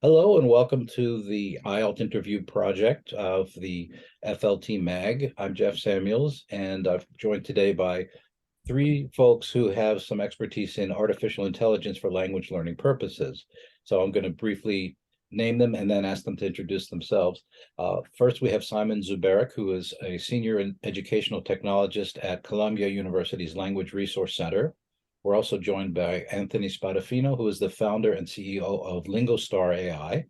Hello and welcome to the IALLT interview project of the FLT MAG. I'm Jeff Samuels, and I'm joined today by three folks who have some expertise in artificial intelligence for language learning purposes. So I'm going to briefly name them and then ask them to introduce themselves. First, we have Simon Zuberek, who is a senior educational technologist at Columbia University's Language Resource Center. We're also joined by Anthony Spadafino, who is the founder and CEO of Lingostar AI,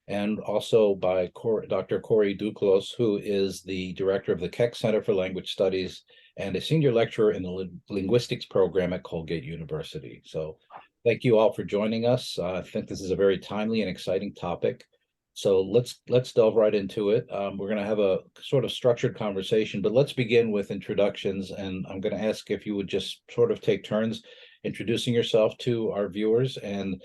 and also by Dr. Corey Duclos, who is the director of the Keck Center for Language Studies and a senior lecturer in the linguistics program at Colgate University. So thank you all for joining us. I think this is a very timely and exciting topic. So let's delve right into it. We're going to have a sort of structured conversation, but let's begin with introductions. And I'm going to ask if you would just sort of take turns introducing yourself to our viewers and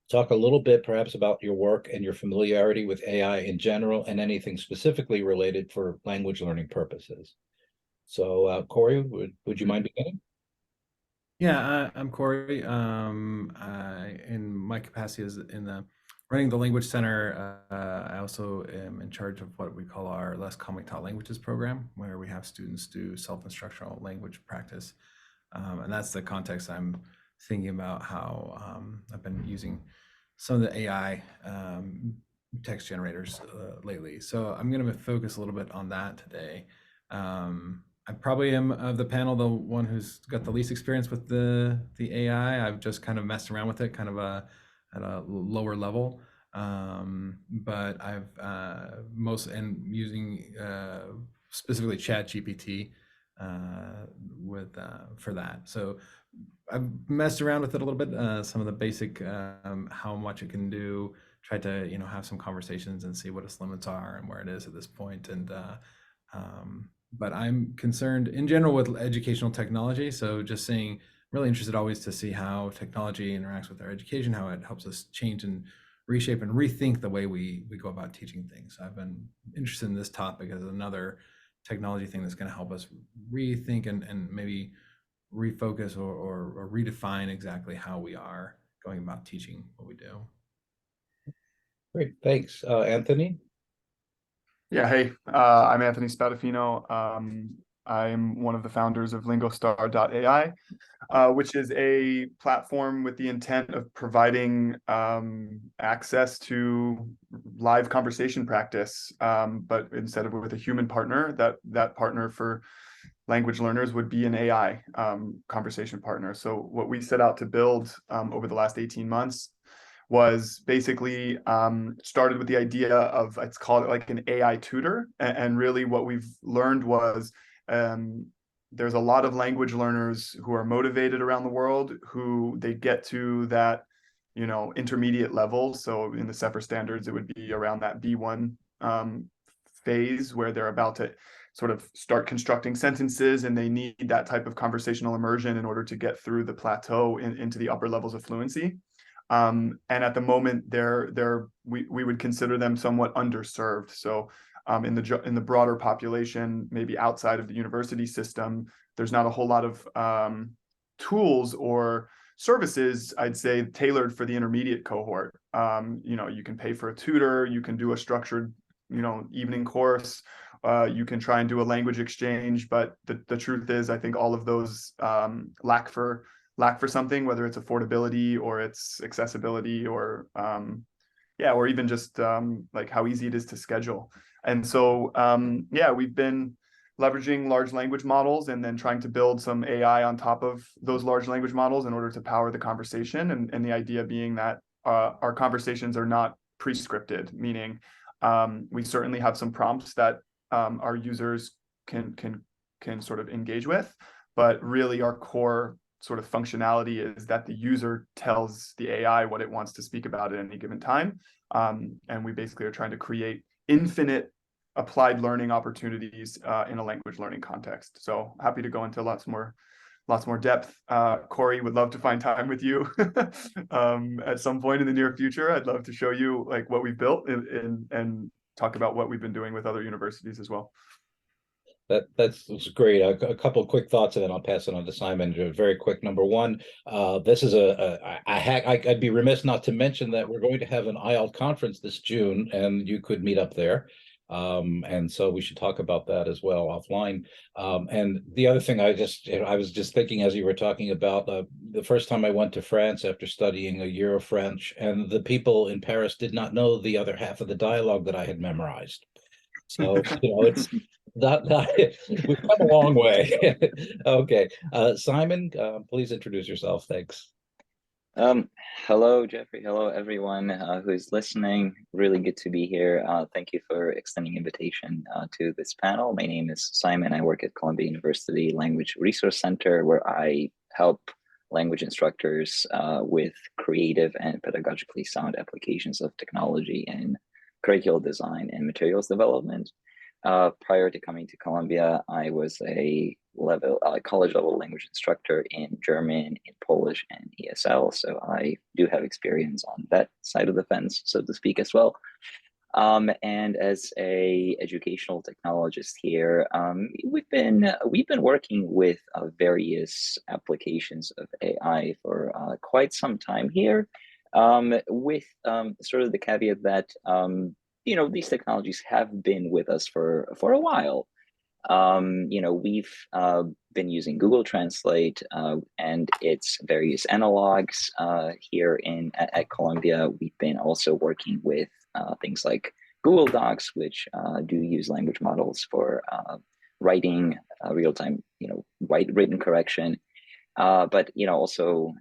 talk a little bit perhaps about your work and your familiarity with AI in general and anything specifically related for language learning purposes. So Corey, would you mind beginning? Yeah, I'm Corey. In my capacity as running the language center, I also am in charge of what we call our less commonly taught languages program, where we have students do self-instructional language practice, and that's the context I'm thinking about how I've been using some of the AI text generators lately. So I'm going to focus a little bit on that today. I probably am of the panel the one who's got the least experience with the AI. I've just kind of messed around with it, kind of at a lower level. But I've using specifically Chat GPT with for that. So I've messed around with it a little bit. Some of the basic how much it can do. Tried to have some conversations and see what its limits are and where it is at this point. But I'm concerned in general with educational technology. So just seeing, really interested always to see how technology interacts with our education, how it helps us change and reshape and rethink the way we go about teaching things. I've been interested in this topic as another technology thing that's going to help us rethink and maybe refocus or redefine exactly how we are going about teaching what we do. Great, thanks. Anthony? Yeah, hey, I'm Anthony Spadafino. I'm one of the founders of Lingostar.ai, which is a platform with the intent of providing access to live conversation practice, but instead of with a human partner, that partner for language learners would be an AI conversation partner. So what we set out to build over the last 18 months was basically started with the idea of, let's call it like an AI tutor. And really what we've learned was there's a lot of language learners who are motivated around the world, who they get to that, intermediate level. So in the SEPR standards, it would be around that B1 phase where they're about to sort of start constructing sentences, and they need that type of conversational immersion in order to get through the plateau into the upper levels of fluency. And at the moment, we would consider them somewhat underserved. So in the broader population, maybe outside of the university system, there's not a whole lot of tools or services, I'd say, tailored for the intermediate cohort. You can pay for a tutor, you can do a structured, evening course, you can try and do a language exchange, but the truth is, I think all of those lack for something, whether it's affordability or it's accessibility or or even just like how easy it is to schedule. And so we've been leveraging large language models and then trying to build some AI on top of those large language models in order to power the conversation. And the idea being that our conversations are not pre-scripted, meaning we certainly have some prompts that our users can sort of engage with, but really our core sort of functionality is that the user tells the AI what it wants to speak about at any given time. And we basically are trying to create infinite applied learning opportunities in a language learning context. So happy to go into lots more depth. Corey, would love to find time with you at some point in the near future. I'd love to show you like what we've built and talk about what we've been doing with other universities as well. That's great. A couple of quick thoughts, and then I'll pass it on to Simon. Very quick. Number one, this is I'd be remiss not to mention that we're going to have an IALT conference this June, and you could meet up there. And so we should talk about that as well offline. And the other thing, I was just thinking as you were talking about the first time I went to France after studying a year of French, and the people in Paris did not know the other half of the dialogue that I had memorized. So, it's not we've come a long way. Okay. Simon, please introduce yourself. Thanks. Um, Hello, Jeffrey. Hello, everyone who's listening. Really good to be here. Thank you for extending invitation to this panel. My name is Simon. I work at Columbia University Language Resource Center, where I help language instructors with creative and pedagogically sound applications of technology in curricular design and materials development. Prior to coming to Columbia, I was a college level language instructor in German, in Polish, and ESL. So I do have experience on that side of the fence, so to speak, as well. And as a educational technologist here, we've been working with various applications of AI for quite some time here, with sort of the caveat that these technologies have been with us for a while. We've been using Google Translate and its various analogs here at Columbia. We've been also working with things like Google Docs, which do use language models for writing real-time, written correction. But also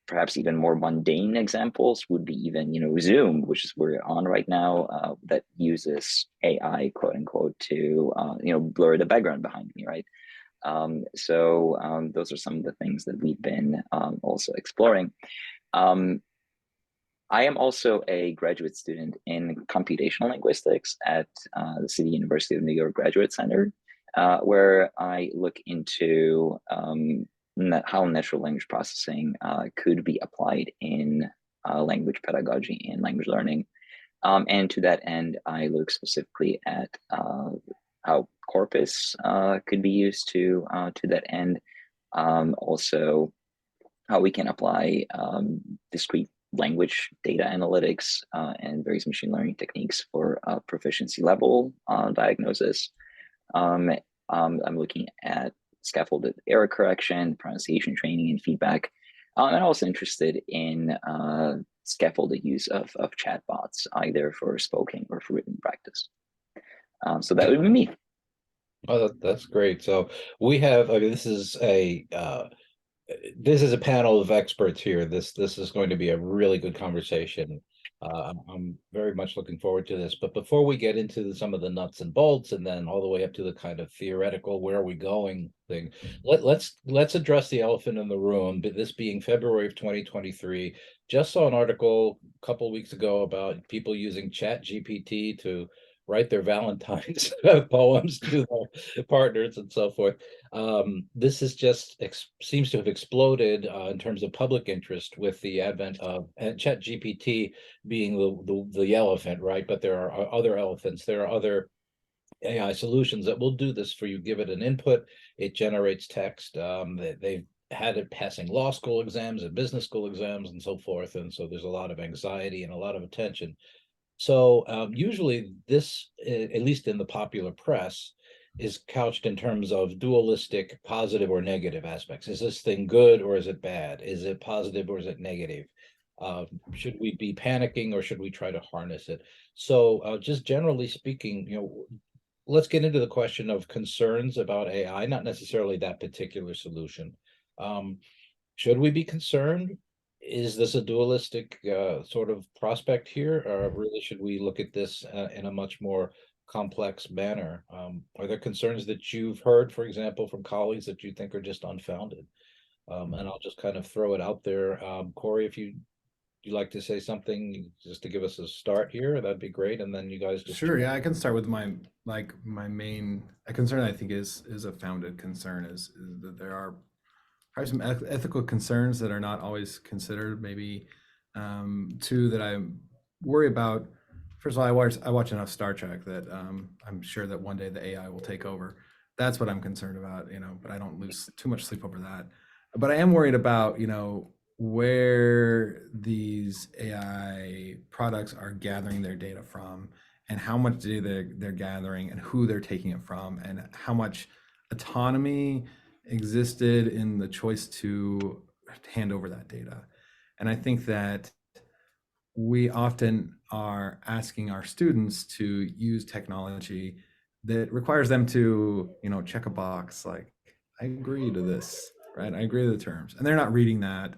perhaps even more mundane examples would be even, Zoom, which is where we're on right now, that uses AI, quote unquote, to, blur the background behind me, right? So those are some of the things that we've been also exploring. I am also a graduate student in computational linguistics at the City University of New York Graduate Center, where I look into how natural language processing could be applied in language pedagogy and language learning. And to that end, I look specifically at how corpus could be used to that end. Also, how we can apply discrete language data analytics and various machine learning techniques for proficiency level diagnosis. I'm looking at scaffolded error correction, pronunciation training, and feedback. I'm also interested in scaffolded use of chatbots, either for spoken or for written practice. So that would be me. Oh, that's great. So we have, this is a panel of experts here. This is going to be a really good conversation. I'm very much looking forward to this. But before we get into some of the nuts and bolts, and then all the way up to the kind of theoretical "where are we going" thing, let's address the elephant in the room. But this being February of 2023, just saw an article a couple of weeks ago about people using Chat GPT to write their Valentine's poems to their partners and so forth. This is just seems to have exploded in terms of public interest with the advent of Chat GPT being the elephant, right? But there are other elephants. There are other AI solutions that will do this for you. Give it an input, it generates text. They've had it passing law school exams and business school exams and so forth. And so there's a lot of anxiety and a lot of attention. So usually this, at least in the popular press, is couched in terms of dualistic positive or negative aspects. Is this thing good or is it bad? Is it positive or is it negative? Should we be panicking or should we try to harness it? So just generally speaking, let's get into the question of concerns about AI, not necessarily that particular solution. Should we be concerned? Is this a dualistic sort of prospect here, or really should we look at this in a much more complex manner? Are there concerns that you've heard, for example, from colleagues that you think are just unfounded? And I'll just kind of throw it out there. Corey, if you'd like to say something just to give us a start here, that'd be great. And then you guys just Sure, yeah, I can start with my main concern. I think is a founded concern is that there are probably some ethical concerns that are not always considered. Maybe two that I worry about First of all, I watch enough Star Trek that I'm sure that one day the AI will take over. That's what I'm concerned about, but I don't lose too much sleep over that. But I am worried about, where these AI products are gathering their data from, and how much data they're gathering, and who they're taking it from, and how much autonomy existed in the choice to hand over that data. And I think that we often are asking our students to use technology that requires them to, check a box like, I agree to this, right? I agree to the terms. And they're not reading that,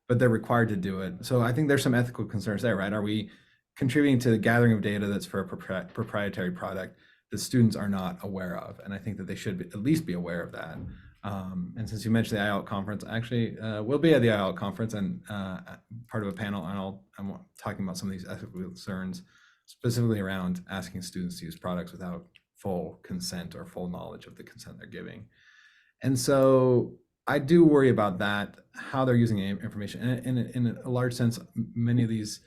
but they're required to do it. So I think there's some ethical concerns there, right? Are we contributing to the gathering of data that's for a proprietary product that students are not aware of? And I think that they should at least be aware of that. And since you mentioned the IALLT conference, actually, we'll be at the IALLT conference and part of a panel, and I'm talking about some of these ethical concerns, specifically around asking students to use products without full consent or full knowledge of the consent they're giving. And so I do worry about that, how they're using information. And in a large sense, many of these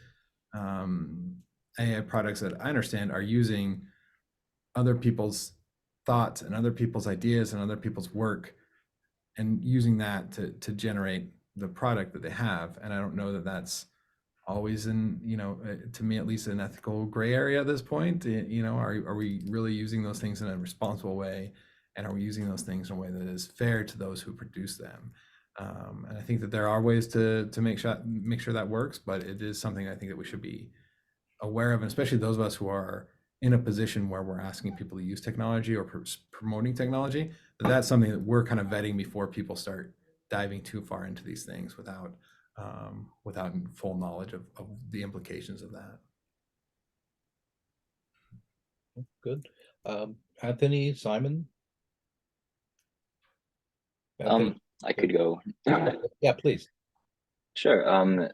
AI products that I understand are using other people's thoughts and other people's ideas and other people's work, and using that to generate the product that they have. And I don't know that that's always to me at least, an ethical gray area at this point. Are we really using those things in a responsible way? And are we using those things in a way that is fair to those who produce them? And I think that there are ways to make sure that works, but it is something I think that we should be aware of, and especially those of us who are in a position where we're asking people to use technology or promoting technology, that's something that we're kind of vetting before people start diving too far into these things without full knowledge of the implications of that. Good. Anthony, Simon? Anthony? I could go. Yeah, please. Sure.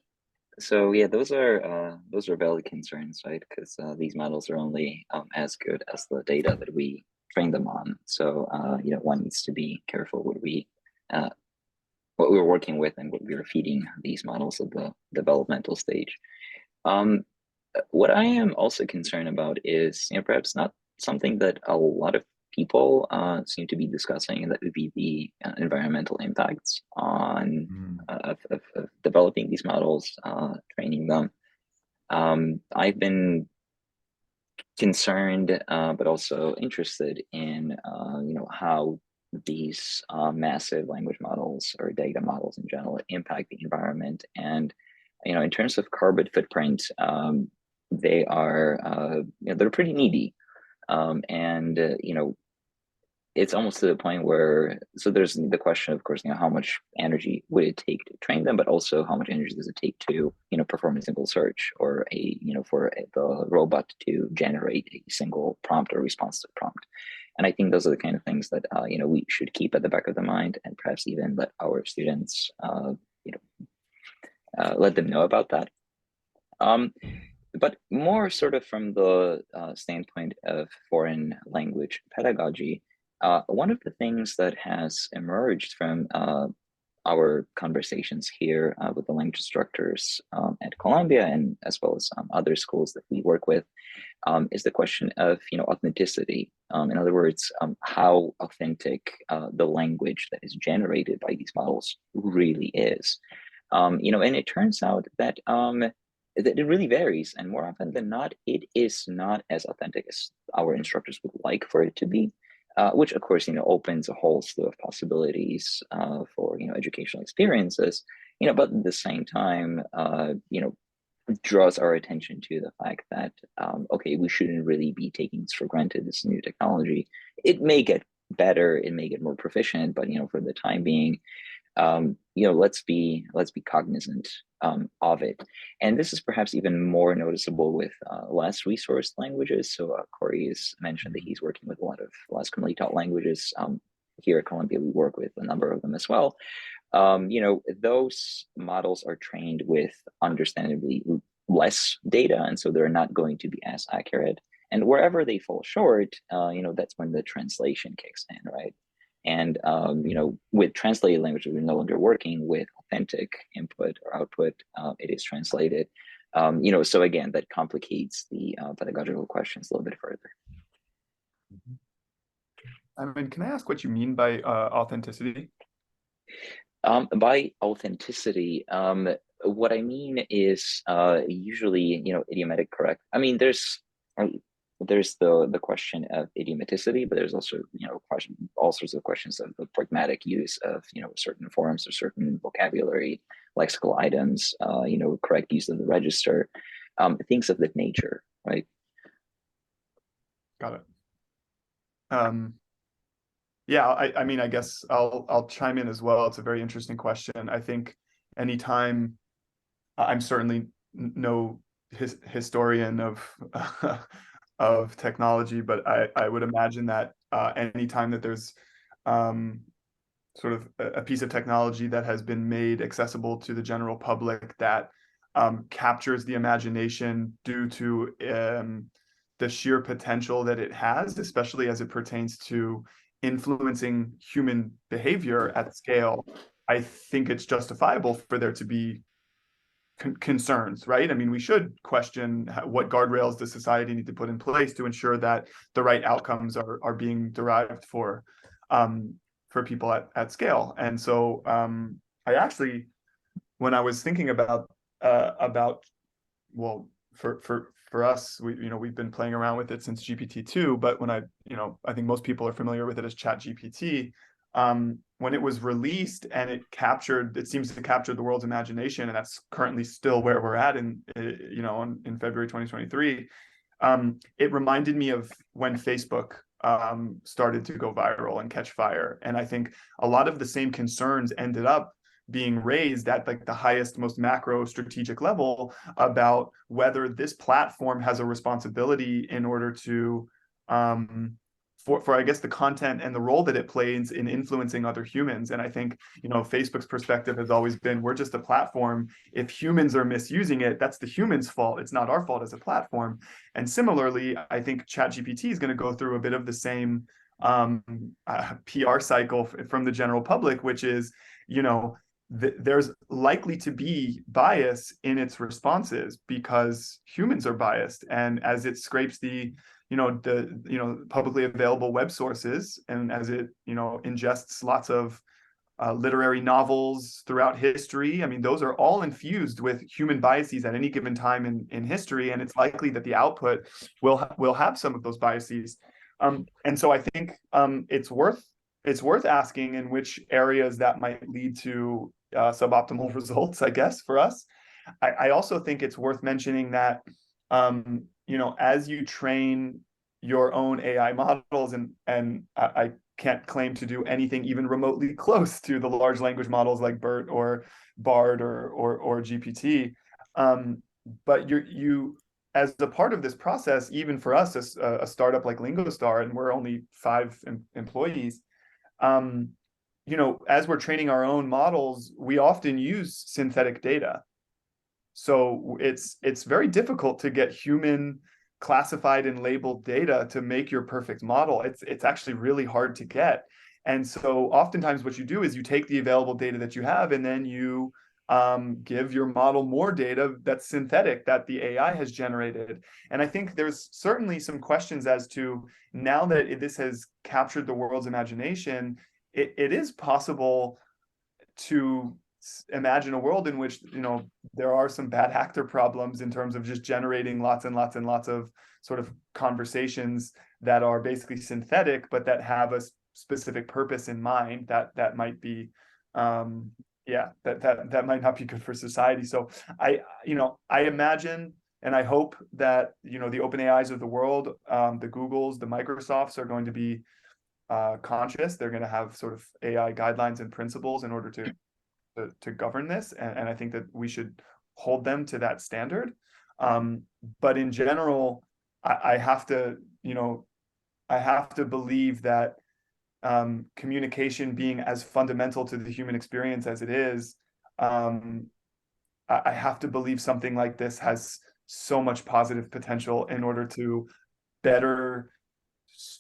So yeah, those are valid concerns, right? Because these models are only as good as the data that we train them on. So one needs to be careful what we're working with and what we're feeding these models at the developmental stage. What I am also concerned about is perhaps not something that a lot of people seem to be discussing, and that would be the environmental impacts of developing these models, training them. I've been concerned, but also interested in how these massive language models or data models in general impact the environment. And in terms of carbon footprint, they are they're pretty needy. It's almost to the point where, so there's the question, of course, how much energy would it take to train them, but also how much energy does it take to, perform a single search, or for the robot to generate a single prompt or responsive prompt. And I think those are the kind of things that, we should keep at the back of the mind, and perhaps even let our students, let them know about that. But more sort of from the standpoint of foreign language pedagogy, one of the things that has emerged from our conversations here with the language instructors at Columbia, and as well as other schools that we work with, is the question of authenticity. In other words, how authentic the language that is generated by these models really is. And it turns out that it really varies, and more often than not, it is not as authentic as our instructors would like for it to be. Which of course, opens a whole slew of possibilities for, educational experiences, but at the same time, draws our attention to the fact that, okay, we shouldn't really be taking this for granted, this new technology. It may get better, it may get more proficient, but, for the time being, let's be cognizant of it. And this is perhaps even more noticeable with less resourced languages. So Corey has mentioned that he's working with a lot of less commonly taught languages. Here at Columbia, we work with a number of them as well. Those models are trained with understandably less data, and so they're not going to be as accurate. And wherever they fall short, that's when the translation kicks in, right? And with translated language, we're no longer working with authentic input or output. It is translated. So again, that complicates the pedagogical questions a little bit further. I mean, can I ask what you mean by authenticity? By authenticity, what I mean is usually, idiomatic correct. I mean, there's the question of idiomaticity, but there's also, all sorts of questions of the pragmatic use of, certain forms or certain vocabulary, lexical items, correct use of the register, things of that nature, right? Got it. Yeah, I mean, I guess I'll chime in as well. It's a very interesting question. I think anytime, I'm certainly no historian of of technology, but I would imagine that anytime that there's sort of a piece of technology that has been made accessible to the general public that captures the imagination due to the sheer potential that it has, especially as it pertains to influencing human behavior at scale, I think it's justifiable for there to be concerns, right? I mean, we should question what guardrails does society need to put in place to ensure that the right outcomes are being derived for people at scale. And so I actually, when I was thinking about well, for us, we've been playing around with it since GPT-2, but when I think most people are familiar with it as ChatGPT. When it was released and it seems to capture the world's imagination, and that's currently still where we're at in February 2023. It reminded me of when Facebook started to go viral and catch fire, and I think a lot of the same concerns ended up being raised at like the highest, most macro strategic level about whether this platform has a responsibility in order to for I guess the content and the role that it plays in influencing other humans. And I think Facebook's perspective has always been, we're just a platform. If humans are misusing it, that's the humans' fault. It's not our fault as a platform. And similarly, I think ChatGPT is going to go through a bit of the same PR cycle from the general public, which is there's likely to be bias in its responses because humans are biased, and as it scrapes the publicly available web sources, and as it ingests lots of literary novels throughout history, I mean, those are all infused with human biases at any given time in history, and it's likely that the output will have some of those biases. And so I think it's worth asking in which areas that might lead to suboptimal results, I guess, for us. I also think it's worth mentioning that, as you train your own AI models, and I can't claim to do anything even remotely close to the large language models like BERT or BARD or GPT, but you as a part of this process, even for us as a startup like LingoStar, and we're only 5 employees, as we're training our own models, we often use synthetic data. So it's very difficult to get human classified and labeled data to make your perfect model. It's actually really hard to get. And so oftentimes what you do is you take the available data that you have, and then you give your model more data that's synthetic, that the AI has generated. And I think there's certainly some questions as to, now that this has captured the world's imagination, it is possible to imagine a world in which there are some bad actor problems in terms of just generating lots and lots and lots of sort of conversations that are basically synthetic, but that have a specific purpose in mind that might be that might not be good for society. So I imagine and I hope that the OpenAIs of the world, the Googles, the Microsofts are going to be conscious. They're going to have sort of AI guidelines and principles in order to govern this, and I think that we should hold them to that standard. But in general, I have to believe that communication being as fundamental to the human experience as it is, I have to believe something like this has so much positive potential in order to better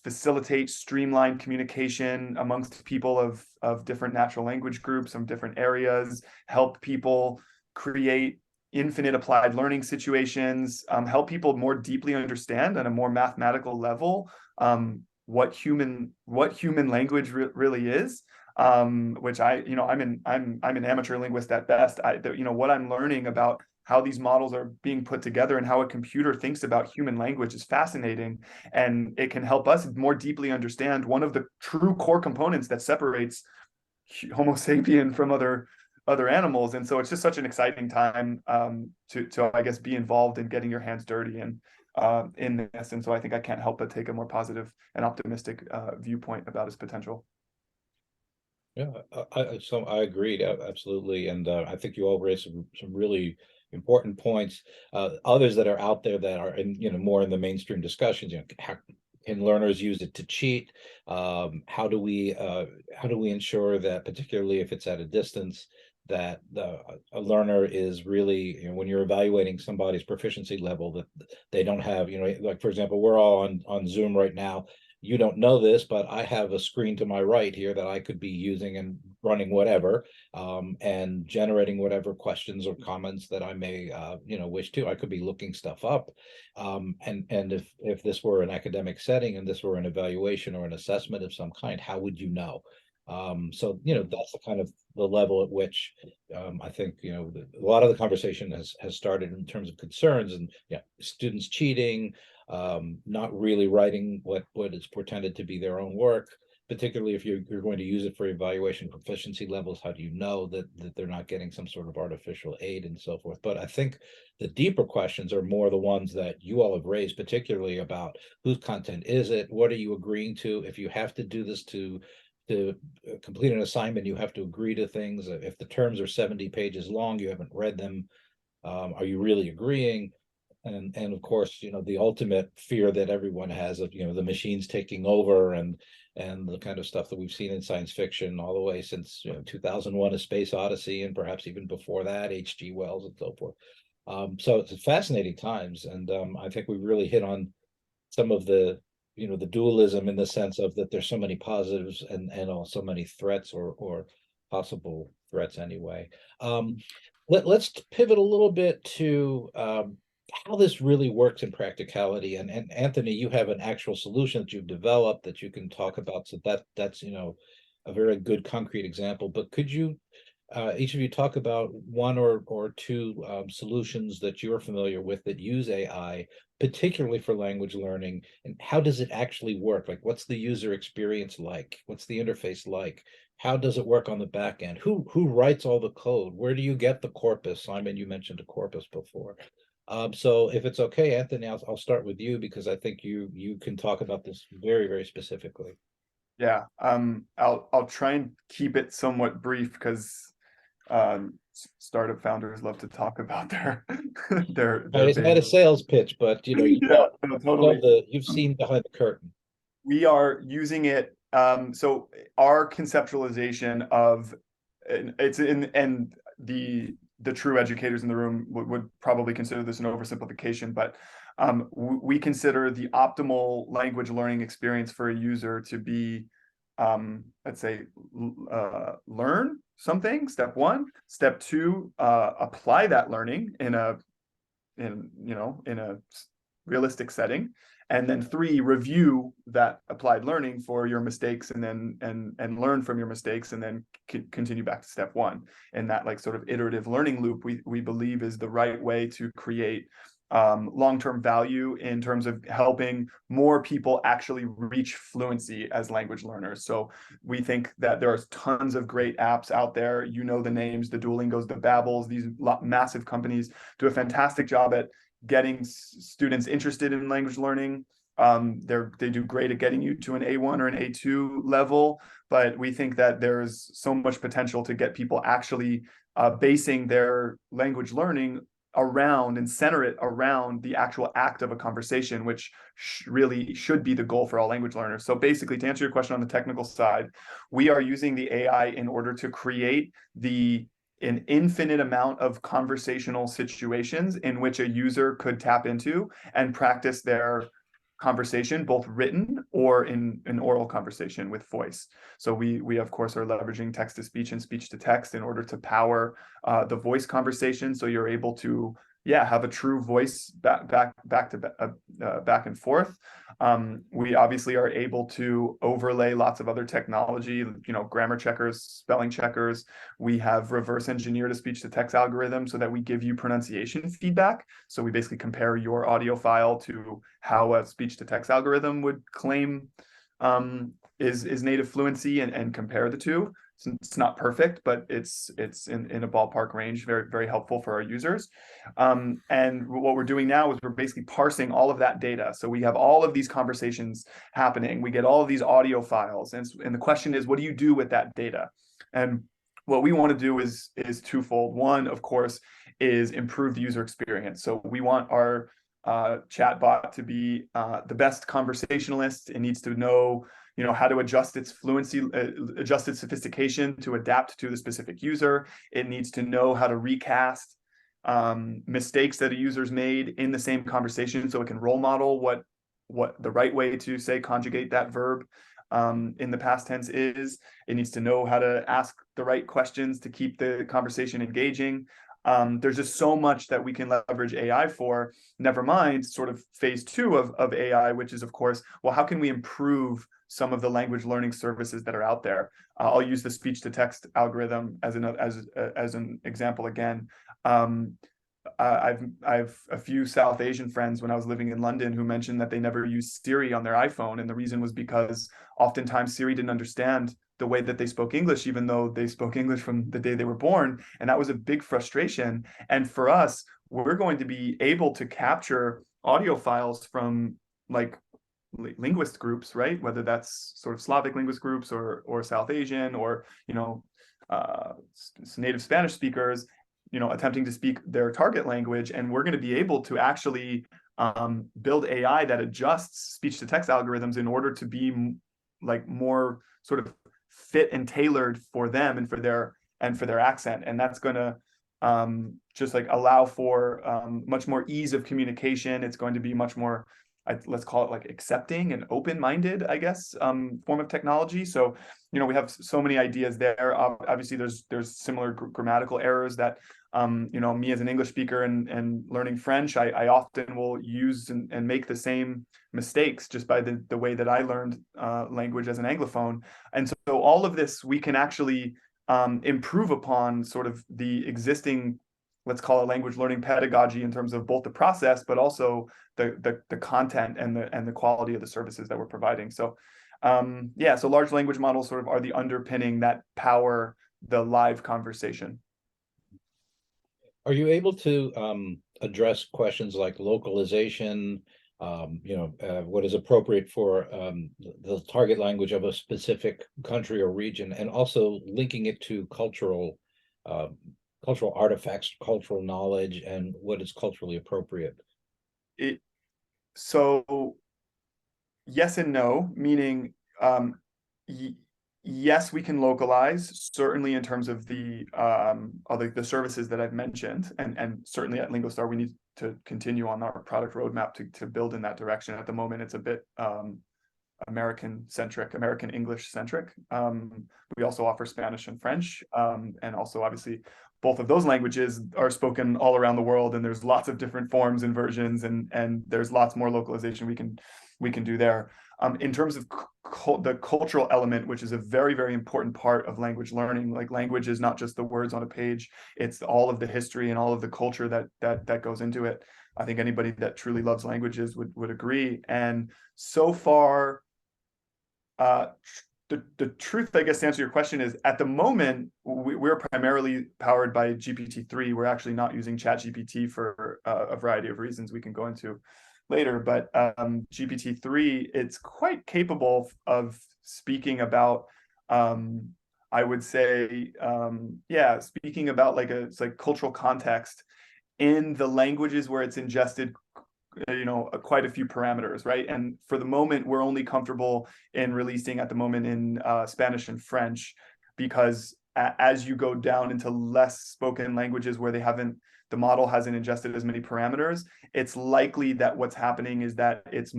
facilitate streamlined communication amongst people of different natural language groups from different areas, help people create infinite applied learning situations, help people more deeply understand on a more mathematical level what human language really is. Which I'm an amateur linguist at best. What I'm learning about how these models are being put together and how a computer thinks about human language is fascinating, and it can help us more deeply understand one of the true core components that separates Homo sapien from other animals. And so it's just such an exciting time to I guess be involved in getting your hands dirty and in this. And so I think I can't help but take a more positive and optimistic viewpoint about its potential. Yeah, I agreed, absolutely, and I think you all raised some really important points. Others that are out there that are in, more in the mainstream discussions. How can learners use it to cheat? How do we ensure that, particularly if it's at a distance, that a learner is really, when you're evaluating somebody's proficiency level, that they don't have, like, for example, we're all on Zoom right now. You don't know this, but I have a screen to my right here that I could be using and running whatever, and generating whatever questions or comments that I may, wish to. I could be looking stuff up. And if this were an academic setting and this were an evaluation or an assessment of some kind, how would you know? So, that's the kind of the level at which I think, a lot of the conversation has started in terms of concerns and students cheating, not really writing what is pretended to be their own work, particularly if you're going to use it for evaluation proficiency levels. How do you know that they're not getting some sort of artificial aid and so forth? But I think the deeper questions are more the ones that you all have raised, particularly about whose content is it? What are you agreeing to? If you have to do this to complete an assignment, you have to agree to things. If the terms are 70 pages long, you haven't read them, are you really agreeing? And of course, the ultimate fear that everyone has of, the machines taking over, and the kind of stuff that we've seen in science fiction all the way since 2001: A Space Odyssey, and perhaps even before that, H.G. Wells and so forth. So it's fascinating times, and I think we really hit on some of the the dualism, in the sense of that there's so many positives and also many threats, or possible threats anyway. Let's pivot a little bit to how this really works in practicality. And Anthony, you have an actual solution that you've developed that you can talk about. So that's a very good concrete example. But could you each of you talk about one or two solutions that you're familiar with that use AI, particularly for language learning, and how does it actually work? Like, what's the user experience like? What's the interface like? How does it work on the back end? Who writes all the code? Where do you get the corpus? Simon, you mentioned a corpus before. So if it's okay, Anthony, I'll start with you, because I think you can talk about this very, very specifically. Yeah, I'll try and keep it somewhat brief, because startup founders love to talk about their It's not a sales pitch, but yeah, no, totally. you've seen behind the curtain. We are using it. So our conceptualization of it's in, and the true educators in the room would probably consider this an oversimplification, but we consider the optimal language learning experience for a user to be, let's say, learn something, step one. Step two, apply that learning in a realistic setting. And then three, review that applied learning for your mistakes, and then and learn from your mistakes, and then continue back to step one. And that, like, sort of iterative learning loop, we believe is the right way to create long-term value in terms of helping more people actually reach fluency as language learners. So we think that there are tons of great apps out there. The names, the Duolingos, the Babbles. These massive companies do a fantastic job at getting students interested in language learning. They do great at getting you to an A1 or an A2 level, but we think that there's so much potential to get people actually basing their language learning around and center it around the actual act of a conversation, which really should be the goal for all language learners. So basically, to answer your question on the technical side, we are using the AI in order to create an infinite amount of conversational situations in which a user could tap into and practice their conversation, both written or in an oral conversation with voice. So we of course are leveraging text to speech and speech to text in order to power the voice conversation. So you're able to have a true voice back and forth. We obviously are able to overlay lots of other technology, grammar checkers, spelling checkers. We have reverse engineered a speech to text algorithm so that we give you pronunciation feedback. So we basically compare your audio file to how a speech to text algorithm would claim is native fluency, and compare the two. It's not perfect, but it's in a ballpark range, very, very helpful for our users. And what we're doing now is we're basically parsing all of that data. So we have all of these conversations happening. We get all of these audio files. And the question is, what do you do with that data? And what we want to do is twofold. One, of course, is improve the user experience. So we want our chatbot to be the best conversationalist. It needs to know how to adjust its fluency, adjust its sophistication to adapt to the specific user. It needs to know how to recast mistakes that a user's made in the same conversation, so it can role model what the right way to, say, conjugate that verb in the past tense is. It needs to know how to ask the right questions to keep the conversation engaging. There's just so much that we can leverage AI for, never mind sort of phase 2 of AI, which is, of course, well, how can we improve some of the language learning services that are out there? I'll use the speech to text algorithm as an example again. I've a few South Asian friends when I was living in London who mentioned that they never used Siri on their iPhone, and the reason was because oftentimes Siri didn't understand the way that they spoke English, even though they spoke English from the day they were born, and that was a big frustration. And for us, we're going to be able to capture audio files from like linguist groups, right? Whether that's sort of Slavic linguist groups or South Asian or native Spanish speakers, attempting to speak their target language, and we're going to be able to actually build AI that adjusts speech to text algorithms in order to be like more sort of fit and tailored for them and for their accent, and that's going to just like allow for much more ease of communication. It's going to be much more, let's call it like accepting and open-minded, I guess, form of technology. So, we have so many ideas there. Obviously, there's similar grammatical errors that, me as an English speaker and learning French, I often will use and make the same mistakes just by the way that I learned language as an Anglophone. And so all of this, we can actually improve upon sort of the existing, let's call it language learning pedagogy, in terms of both the process, but also the content and the quality of the services that we're providing. So so large language models sort of are the underpinning that power the live conversation. Are you able to address questions like localization, what is appropriate for the target language of a specific country or region, and also linking it to cultural artifacts, cultural knowledge, and what is culturally appropriate? So yes and no, meaning yes, we can localize, certainly in terms of the services that I've mentioned, and certainly at LingoStar we need to continue on our product roadmap to build in that direction. At the moment, it's a bit American English centric. We also offer Spanish and French, and also obviously both of those languages are spoken all around the world, and there's lots of different forms and versions, and there's lots more localization we can do there. In terms of the cultural element, which is a very, very important part of language learning, like language is not just the words on a page, it's all of the history and all of the culture that goes into it. I think anybody that truly loves languages would agree. And so far, the truth, I guess, to answer your question is, at the moment, we're primarily powered by GPT-3. We're actually not using ChatGPT for a variety of reasons we can go into later. But GPT-3, it's quite capable of speaking about, I would say, speaking about it's like cultural context in the languages where it's ingested quite a few parameters, right? And for the moment, we're only comfortable in releasing at the moment in Spanish and French, because as you go down into less spoken languages where the model hasn't ingested as many parameters, it's likely that what's happening is that it's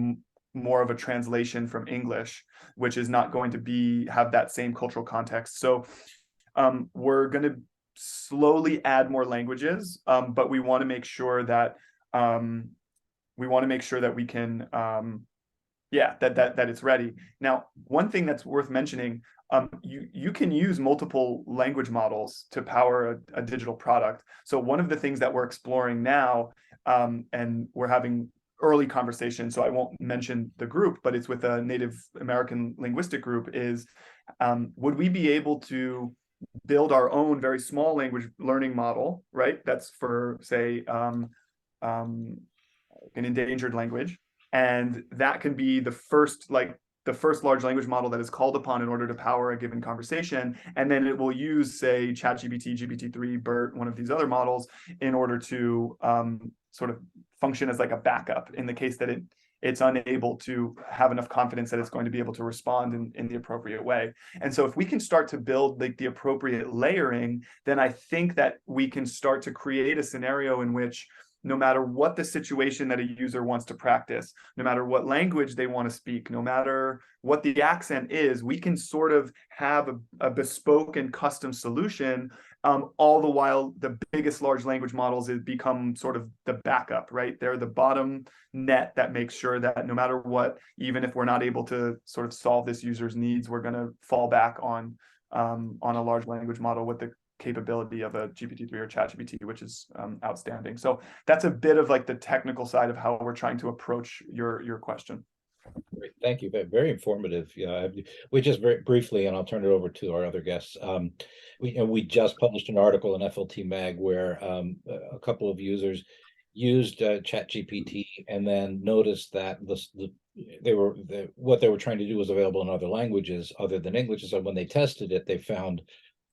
more of a translation from English, which is not going to have that same cultural context. So we're going to slowly add more languages, but we want to make sure that we can that it's ready. Now, one thing that's worth mentioning, you can use multiple language models to power a digital product. So one of the things that we're exploring now, and we're having early conversations, so I won't mention the group, but it's with a Native American linguistic group, is would we be able to build our own very small language learning model, right? That's for, say, an endangered language. And that can be the first large language model that is called upon in order to power a given conversation. And then it will use, say, ChatGPT, GPT-3, BERT, one of these other models, in order to sort of function as like a backup in the case that it's unable to have enough confidence that it's going to be able to respond in the appropriate way. And so if we can start to build like the appropriate layering, then I think that we can start to create a scenario in which no matter what the situation that a user wants to practice, no matter what language they want to speak, no matter what the accent is, we can sort of have a bespoke and custom solution, all the while the biggest large language models become sort of the backup, right? They're the bottom net that makes sure that no matter what, even if we're not able to sort of solve this user's needs, we're going to fall back on a large language model with the capability of a GPT-3 or ChatGPT, which is outstanding. So that's a bit of like the technical side of how we're trying to approach your question. Great. Thank you. Very informative. Yeah, we just very briefly, and I'll turn it over to our other guests. We just published an article in FLT Mag where a couple of users used ChatGPT and then noticed that what they were trying to do was available in other languages other than English. So when they tested it, they found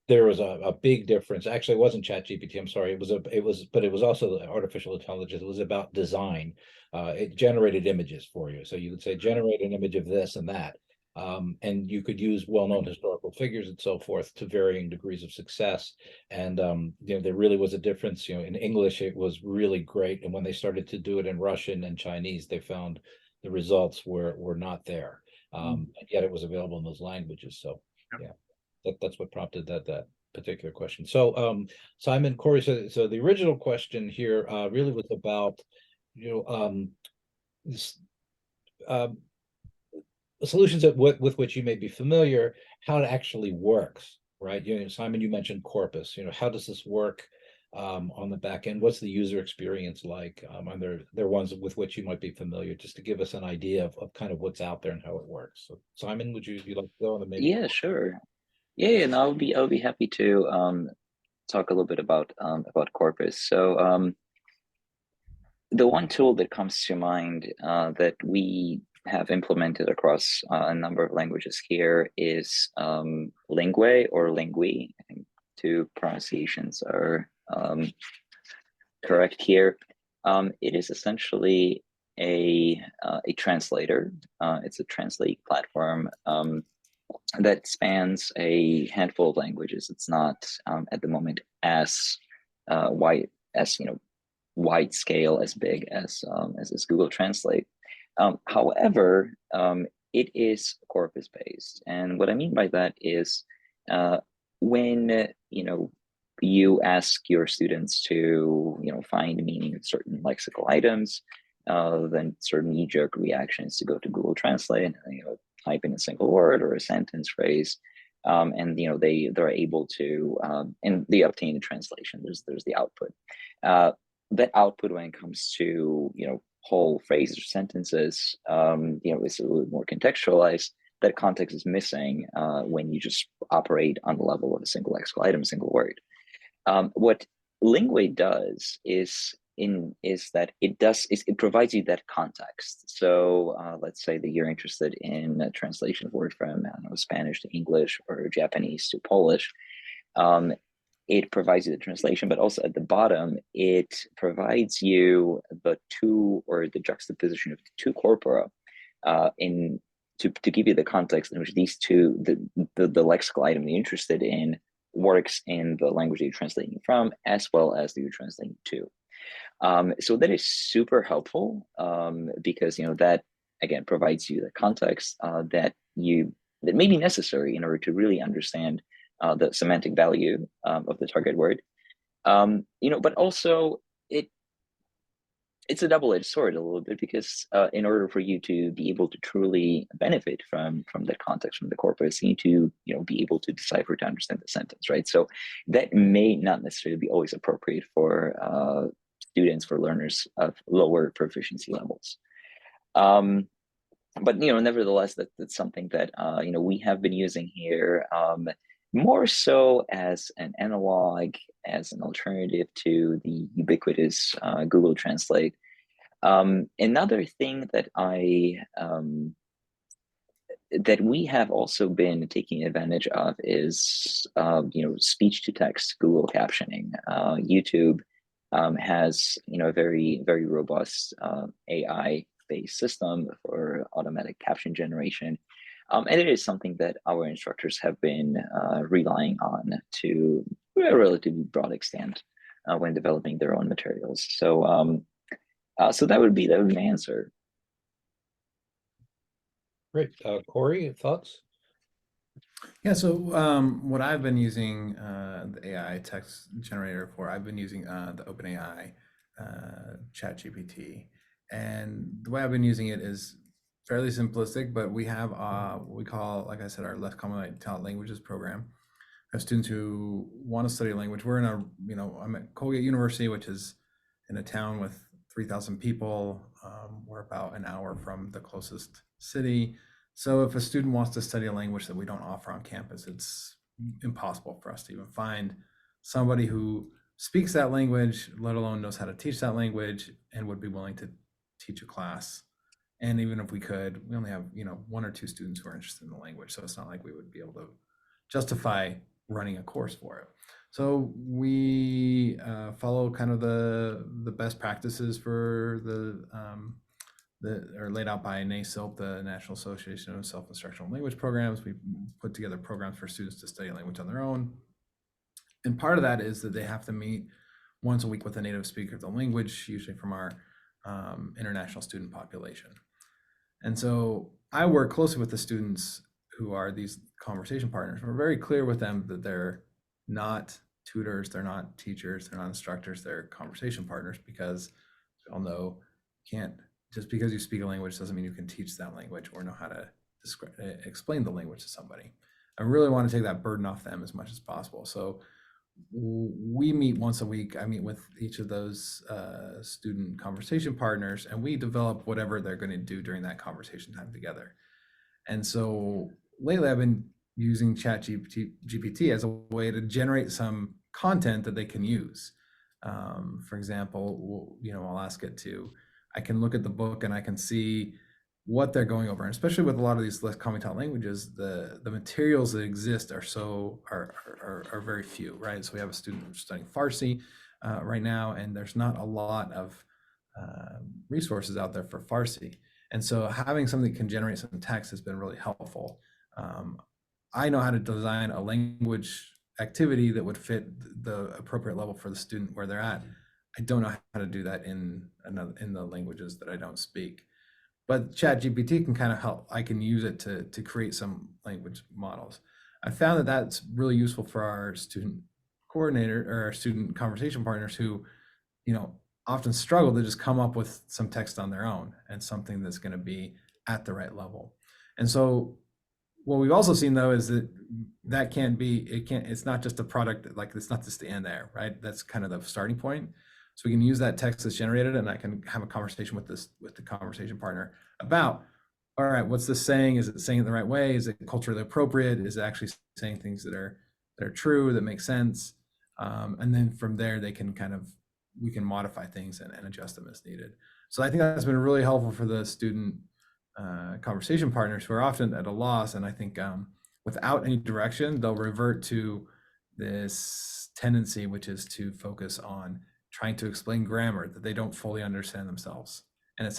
there was a big difference. Actually, it wasn't ChatGPT. I'm sorry. But it was also artificial intelligence. It was about design. It generated images for you. So you would say, generate an image of this and that. And you could use well-known historical figures and so forth to varying degrees of success. And there really was a difference. In English, it was really great. And when they started to do it in Russian and Chinese, they found the results were not there. And yet it was available in those languages. So yeah. That's what prompted that particular question. So Simon, Corey, so the original question here really was about solutions with which you may be familiar, how it actually works, right? Simon, you mentioned Corpus. How does this work on the back end? What's the user experience like? Are there ones with which you might be familiar, just to give us an idea of kind of what's out there and how it works? So Simon, would you like to go on the maybe? Yeah, sure. Yeah, and I'll be happy to talk a little bit about Corpus. So the one tool that comes to mind that we have implemented across a number of languages here is Lingue or Lingui. I think two pronunciations are correct here. It is essentially a translator. It's a translate platform that spans a handful of languages. It's not at the moment as wide scale, as big as Google Translate. However, it is corpus based, and what I mean by that is when you ask your students to find meaning of certain lexical items, then certain knee-jerk reactions to go to Google Translate and type in a single word or a sentence phrase, and they're able to and they obtain a translation. There's the output. That output, when it comes to whole phrases or sentences, is a little more contextualized. That context is missing when you just operate on the level of a single lexical item, a single word. What Lingue does is that it provides you that context. So let's say that you're interested in a translation of word from Spanish to English or Japanese to Polish. It provides you the translation, but also at the bottom, it provides you the two, or the juxtaposition of the two corpora to give you the context in which these two, the lexical item you're interested in, works in the language that you're translating from, as well as that you're translating to. So that is super helpful because that again, provides you the context that may be necessary in order to really understand the semantic value of the target word. But also it's a double-edged sword a little bit, because in order for you to be able to truly benefit from the context, from the corpus, you need to be able to decipher to understand the sentence, right? So that may not necessarily be always appropriate for students, for learners of lower proficiency levels. But nevertheless, that's something that we have been using here, more so as an analog, as an alternative to the ubiquitous Google Translate. Another thing that that we have also been taking advantage of is speech to text Google captioning. YouTube has a very, very robust AI-based system for automatic caption generation. And it is something that our instructors have been relying on to a relatively broad extent when developing their own materials. So so that would be my answer. Great. Corey, thoughts? Yeah, so what I've been using the AI text generator for, I've been using the OpenAI ChatGPT. And the way I've been using it is fairly simplistic, but we have what we call, like I said, our less common talent languages program. I have students who want to study a language. We're in I'm at Colgate University, which is in a town with 3,000 people. We're about an hour from the closest city. So if a student wants to study a language that we don't offer on campus, it's impossible for us to even find somebody who speaks that language, let alone knows how to teach that language and would be willing to teach a class. And even if we could, we only have, 1 or 2 students who are interested in the language. So it's not like we would be able to justify running a course for it. So we follow kind of the best practices for that are laid out by NASILP, the National Association of Self-Instructional Language Programs. We put together programs for students to study a language on their own. And part of that is that they have to meet once a week with a native speaker of the language, usually from our international student population. And so I work closely with the students who are these conversation partners. We're very clear with them that they're not tutors, they're not teachers, they're not instructors, they're conversation partners, because we all know just because you speak a language doesn't mean you can teach that language or know how to explain the language to somebody. I really want to take that burden off them as much as possible. So we meet once a week. I meet with each of those student conversation partners, and we develop whatever they're going to do during that conversation time together. And so lately I've been using ChatGPT as a way to generate some content that they can use. For example, I'll ask it I can look at the book and I can see what they're going over. And especially with a lot of these less commonly taught languages, the materials that exist are very few, right? So we have a student studying Farsi right now, and there's not a lot of resources out there for Farsi. And so having something that can generate some text has been really helpful. I know how to design a language activity that would fit the appropriate level for the student where they're at. I don't know how to do that in the languages that I don't speak. But ChatGPT can kind of help. I can use it to create some language models. I found that that's really useful for our student coordinator or our student conversation partners who, often struggle to just come up with some text on their own and something that's going to be at the right level. And so what we've also seen though is that it's not just a product, like it's not just the end there, right? That's kind of the starting point. So we can use that text that's generated, and I can have a conversation with the conversation partner about, all right, what's this saying? Is it saying it the right way? Is it culturally appropriate? Is it actually saying things that are true, that make sense? And then from there, we can modify things and adjust them as needed. So I think that's been really helpful for the student conversation partners who are often at a loss. And I think without any direction, they'll revert to this tendency, which is to focus on trying to explain grammar that they don't fully understand themselves. And it's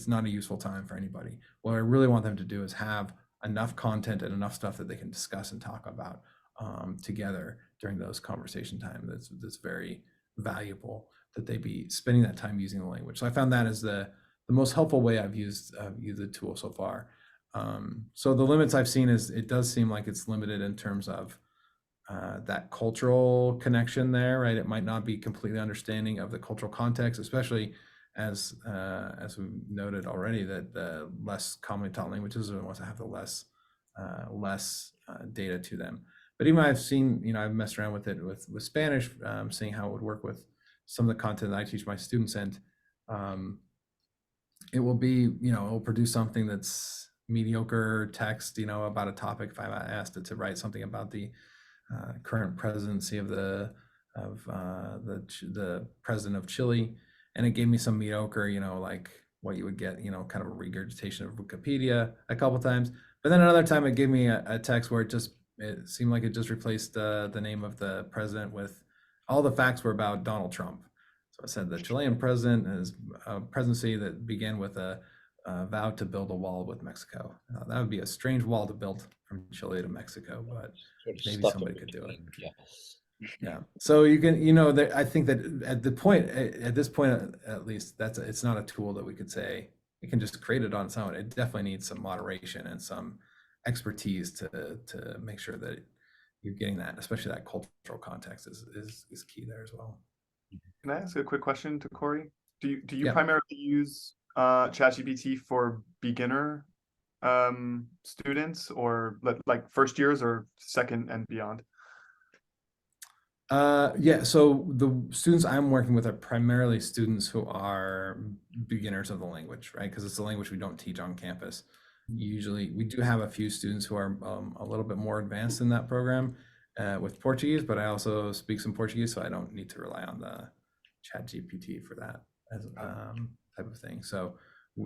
not a useful time for anybody. What I really want them to do is have enough content and enough stuff that they can discuss and talk about together during those conversation time. That's very valuable, that they be spending that time using the language. So I found that as the the most helpful way I've used the tool so far. So the limits I've seen is it does seem like it's limited in terms of that cultural connection there, right? It might not be completely understanding of the cultural context, especially as we noted already, that the less commonly taught languages are the ones that have the less data to them. But even I've seen, I've messed around with it with Spanish, seeing how it would work with some of the content that I teach my students, and it will be, it will produce something that's mediocre text, about a topic. If I asked it to write something about the current presidency of the president of Chile, and it gave me some mediocre, like what you would get, kind of a regurgitation of Wikipedia a couple of times. But then another time it gave me a text where it seemed like it just replaced the name of the president with all the facts were about Donald Trump. So I said the Chilean president is a presidency that began with a vow to build a wall with Mexico. That would be a strange wall to build from Chile to Mexico, but maybe somebody could do it. Yeah. So you can, I think that at this point, at least, it's not a tool that we could say it can just create it on its own. It definitely needs some moderation and some expertise to make sure that you're getting that, especially that cultural context is key there as well. Can I ask a quick question to Corey? Do you Yeah. primarily use ChatGPT for beginner students, or like first years, or second and beyond? Yeah, so the students I'm working with are primarily students who are beginners of the language, right? Because it's a language we don't teach on campus. Usually, we do have a few students who are a little bit more advanced in that program with Portuguese, but I also speak some Portuguese, so I don't need to rely on the ChatGPT for that as type of thing. So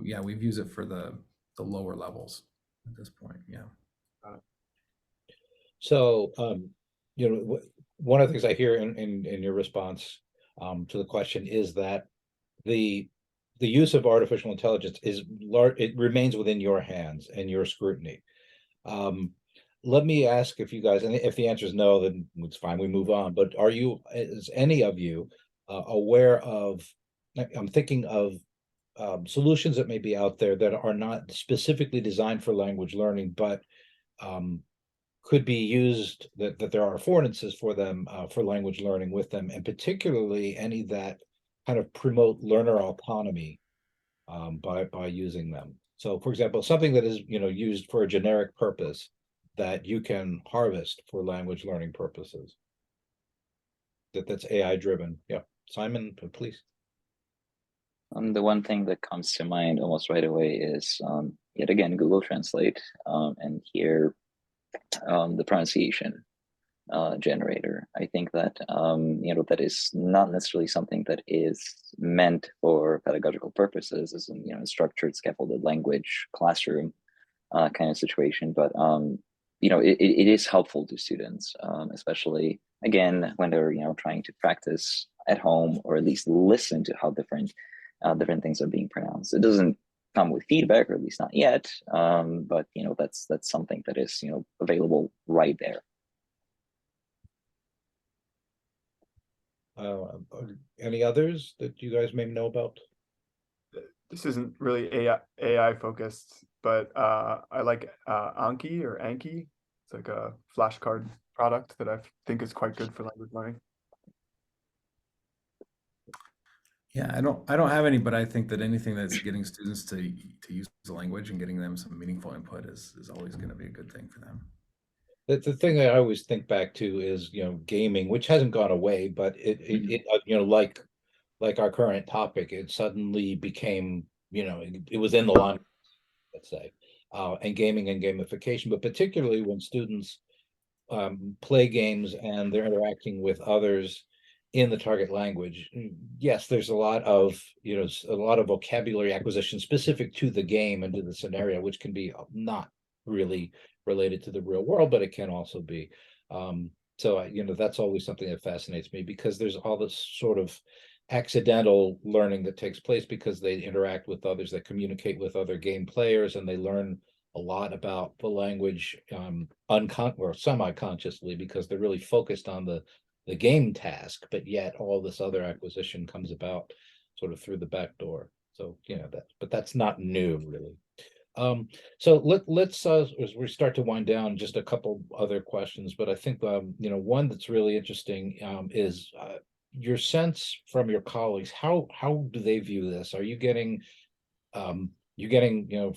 yeah, we've used it for the lower levels at this point. Yeah. So, one of the things I hear in your response to the question is that the use of artificial intelligence it remains within your hands and your scrutiny. Let me ask if you guys, and if the answer is no, then it's fine, we move on. But is any of you aware of, I'm thinking of solutions that may be out there that are not specifically designed for language learning, but could be used, that there are affordances for them for language learning with them, and particularly any that kind of promote learner autonomy by using them. So, for example, something that is used for a generic purpose that you can harvest for language learning purposes. That's AI driven. Yeah, Simon, please. The one thing that comes to mind almost right away is yet again Google Translate, and here the pronunciation generator. I think that that is not necessarily something that is meant for pedagogical purposes, as in structured scaffolded language classroom kind of situation, but it is helpful to students, especially again when they're trying to practice at home, or at least listen to how different things are being pronounced. It doesn't come with feedback, or at least not yet, but that's something that is available right there. Any others that you guys may know about? This isn't really AI focused, but I like Anki or Anki. It's like a flashcard product that I think is quite good for language learning. Yeah, I don't have any, but I think that anything that's getting students to use the language and getting them some meaningful input is always going to be a good thing for them. The thing that I always think back to is gaming, which hasn't gone away, but it like our current topic, it suddenly became it was in the line, let's say, and gaming and gamification, but particularly when students play games and they're interacting with others in the target language. Yes, there's a lot of vocabulary acquisition specific to the game and to the scenario, which can be not really related to the real world, but it can also be. So that's always something that fascinates me, because there's all this sort of accidental learning that takes place because they interact with others, that communicate with other game players, and they learn a lot about the language or semi-consciously, because they're really focused on the game task, but yet all this other acquisition comes about sort of through the back door. So, but that's not new really. So let's as we start to wind down, just a couple other questions, but I think one that's really interesting is your sense from your colleagues. How do they view this? Are you getting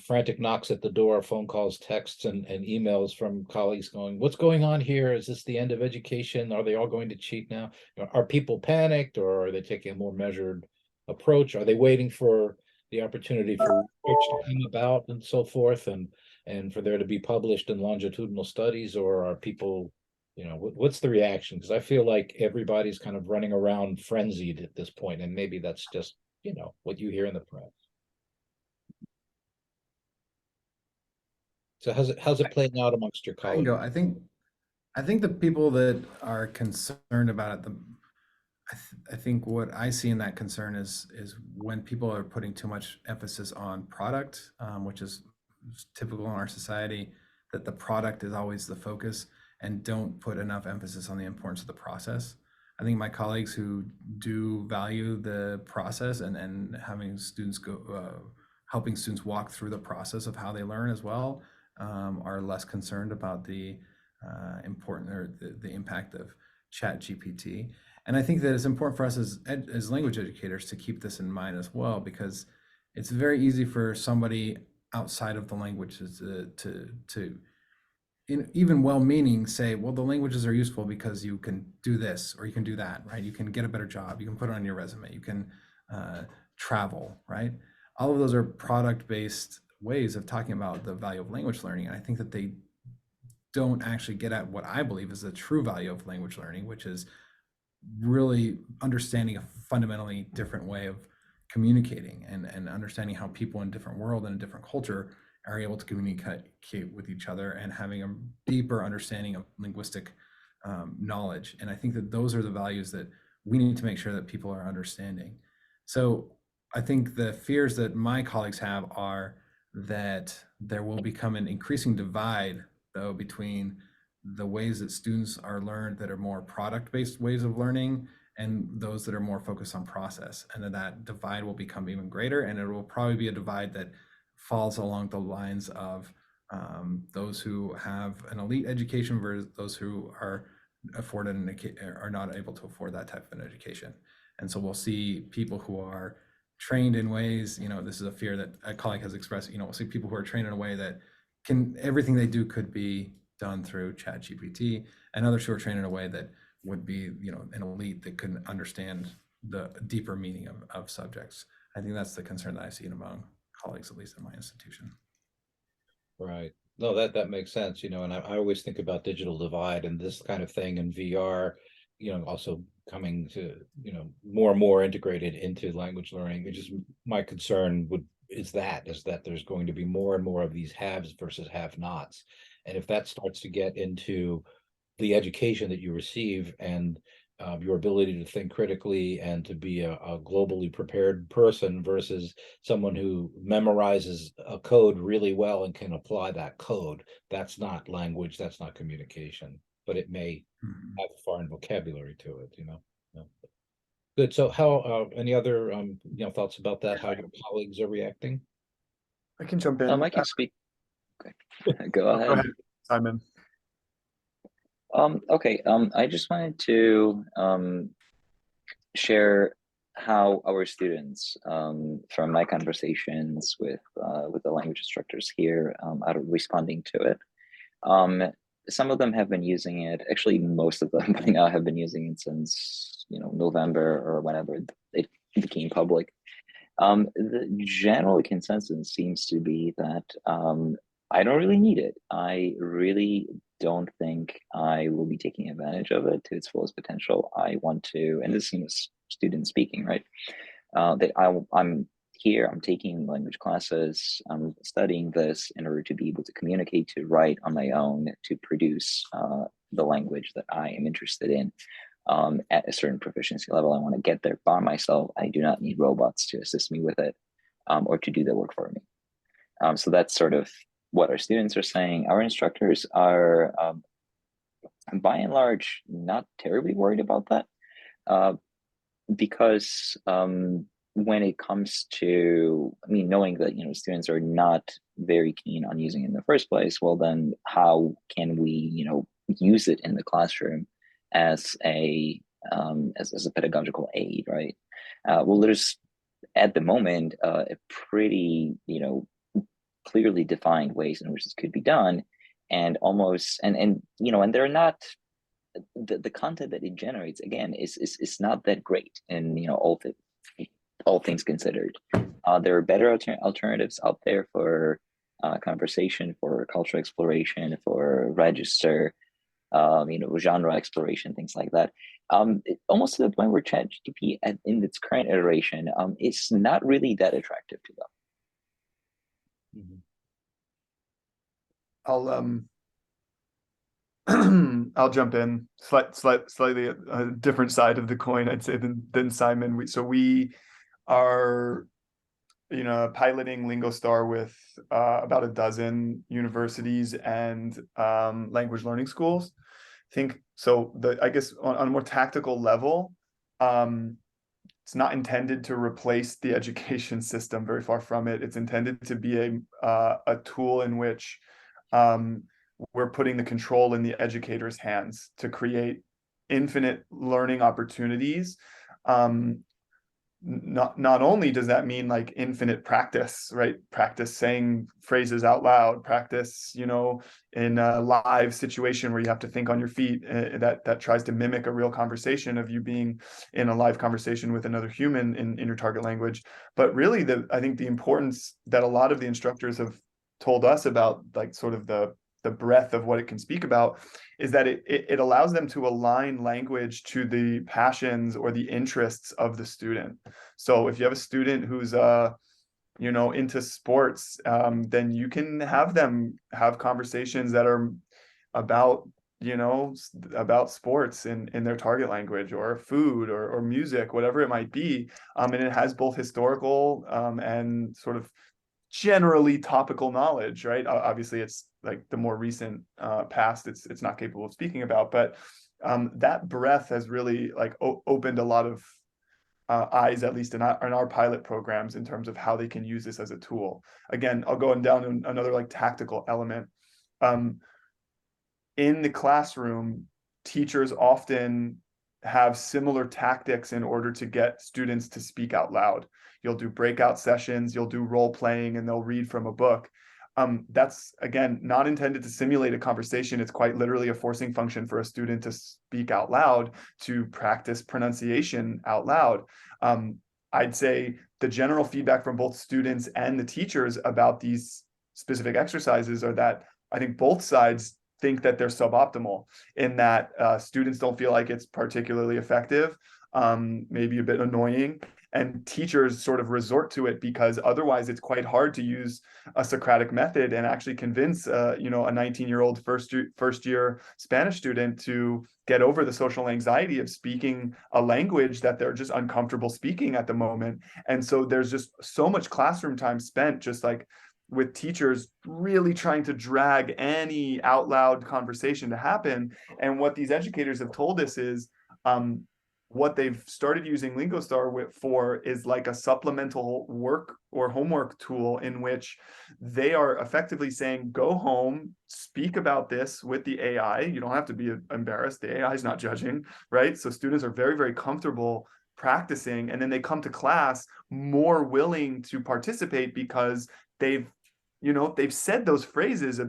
frantic knocks at the door, phone calls, texts, and emails from colleagues going, what's going on here? Is this the end of education? Are they all going to cheat now? Are people panicked, or are they taking a more measured approach? Are they waiting for the opportunity for research to come about and so forth, and for there to be published in longitudinal studies? Or are people, what's the reaction? Because I feel like everybody's kind of running around frenzied at this point, and maybe that's just, what you hear in the press. So how's it playing out amongst your I can go. colleagues? I think the people that are concerned about it, I think what I see in that concern is when people are putting too much emphasis on product, which is typical in our society, that the product is always the focus and don't put enough emphasis on the importance of the process. I think my colleagues who do value the process and having students go, helping students walk through the process of how they learn as well, are less concerned about the important or the impact of ChatGPT. And I think that it's important for us as language educators to keep this in mind as well, because it's very easy for somebody outside of the languages to even well-meaning say, well, the languages are useful because you can do this or you can do that, right? You can get a better job, you can put it on your resume, you can travel, right? All of those are product-based ways of talking about the value of language learning. And I think that they don't actually get at what I believe is the true value of language learning, which is really understanding a fundamentally different way of communicating and understanding how people in a different world and a different culture are able to communicate with each other and having a deeper understanding of linguistic knowledge. And I think that those are the values that we need to make sure that people are understanding. So I think the fears that my colleagues have are that there will become an increasing divide, though, between the ways that students are learned that are more product-based ways of learning and those that are more focused on process, and that divide will become even greater, and it will probably be a divide that falls along the lines of those who have an elite education versus those who are not able to afford that type of an education. And so we'll see people who are trained in ways, this is a fear that a colleague has expressed, we'll see people who are trained in a way that everything they do could be done through ChatGPT, and others who are trained in a way that would be, an elite that couldn't understand the deeper meaning of subjects. I think that's the concern that I see among colleagues, at least in my institution. Right. No, that makes sense, and I always think about digital divide and this kind of thing, and VR, also coming to, more and more integrated into language learning. Which is my concern is that there's going to be more and more of these haves versus have-nots. And if that starts to get into the education that you receive and your ability to think critically and to be a globally prepared person versus someone who memorizes a code really well and can apply that code, that's not language, that's not communication, but it may have foreign vocabulary to it, Yeah. Good. So how any other thoughts about that, how your colleagues are reacting? I can jump in. I can speak. Okay. Go Go ahead. ahead, Simon. Okay. I just wanted to share how our students, from my conversations with the language instructors here, are responding to it. Some of them have been using it. Actually, most of them by now have been using it since November or whenever it became public. The general consensus seems to be that I don't really need it. I really don't think I will be taking advantage of it to its fullest potential. I want to, and this is student speaking, right? That I'm here, I'm taking language classes, I'm studying this in order to be able to communicate, to write on my own, to produce the language that I am interested in at a certain proficiency level. I want to get there by myself. I do not need robots to assist me with it or to do the work for me. So that's sort of what our students are saying. Our instructors are, by and large, not terribly worried about that because when it comes to, I mean, knowing that, students are not very keen on using it in the first place, well, then how can we, use it in the classroom as as a pedagogical aid, right? Well, there's at the moment a pretty, clearly defined ways in which this could be done, and almost, and they're not, the content that it generates, again, is not that great, and all things considered. There are better alternatives out there for conversation, for cultural exploration, for register, genre exploration, things like that. Almost to the point where ChatGPT in its current iteration, it's not really that attractive to them. I'll I'll jump in slightly a different side of the coin, I'd say, than Simon. We are, piloting LingoStar with about a dozen universities and language learning schools. Think so. I guess on a more tactical level, it's not intended to replace the education system. Very far from it. It's intended to be a tool in which we're putting the control in the educator's hands to create infinite learning opportunities. Not only does that mean like infinite practice, right? Practice saying phrases out loud, practice, in a live situation where you have to think on your feet, that tries to mimic a real conversation of you being in a live conversation with another human in your target language. But really, I think the importance that a lot of the instructors have told us about, like sort of the breadth of what it can speak about, is that it allows them to align language to the passions or the interests of the student. So if you have a student who's into sports, then you can have them have conversations that are about about sports in their target language, or food, or music, whatever it might be. And it has both historical and sort of generally topical knowledge, right? Obviously, it's like the more recent past, it's not capable of speaking about, but that breadth has really like opened a lot of eyes, at least in our pilot programs, in terms of how they can use this as a tool. Again, I'll go down to another like tactical element. In the classroom, teachers often have similar tactics in order to get students to speak out loud. You'll do breakout sessions, you'll do role playing, and they'll read from a book. That's, again, not intended to simulate a conversation. It's quite literally a forcing function for a student to speak out loud, to practice pronunciation out loud. I'd say the general feedback from both students and the teachers about these specific exercises are that I think both sides think that they're suboptimal, in that students don't feel like it's particularly effective, maybe a bit annoying, and teachers sort of resort to it because otherwise it's quite hard to use a Socratic method and actually convince a 19-year-old first year Spanish student to get over the social anxiety of speaking a language that they're just uncomfortable speaking at the moment. And so there's just so much classroom time spent just like with teachers really trying to drag any out loud conversation to happen. And what these educators have told us is what they've started using LingoStar for is like a supplemental work or homework tool, in which they are effectively saying, go home, speak about this with the AI. You don't have to be embarrassed. The AI is not judging, right? So students are very, very comfortable practicing, and then they come to class more willing to participate because they've said those phrases